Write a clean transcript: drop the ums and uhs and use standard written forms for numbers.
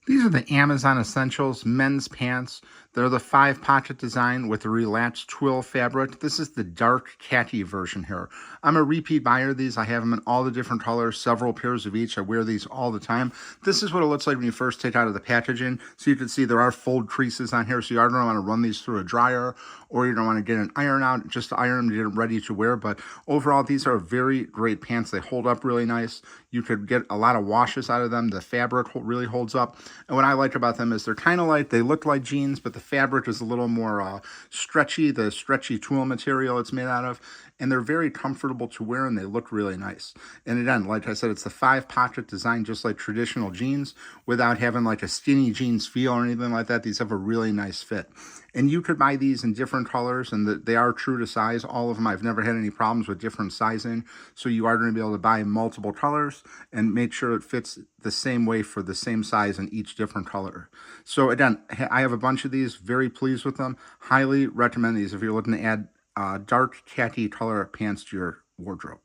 These are the Amazon Essentials men's pants. They're the 5-pocket design with the relaxed twill fabric. This is the dark khaki version here. I'm a repeat buyer of these. I have them in all the different colors, several pairs of each. I wear these all the time. This is what it looks like when you first take out of the packaging. So you can see there are fold creases on here. So you are going to want to run these through a dryer, or you don't want to get an iron out just to iron them to get them ready to wear. But overall, these are very great pants. They hold up really nice. You could get a lot of washes out of them. The fabric really holds up. And what I like about them is they're kind of like, they look like jeans, but the fabric is a little more stretchy, the stretchy twill material it's made out of. And they're very comfortable to wear, and they look really nice. And again, like I said, it's the 5-pocket design, just like traditional jeans, without having like a skinny jeans feel or anything like that. These have a really nice fit. And you could buy these in different colors, and they are true to size. All of them, I've never had any problems with different sizing. So you are going to be able to buy multiple colors and make sure it fits the same way for the same size in each different color. So again, I have a bunch of these, very pleased with them. Highly recommend these if you're looking to add dark khaki color pants to your wardrobe.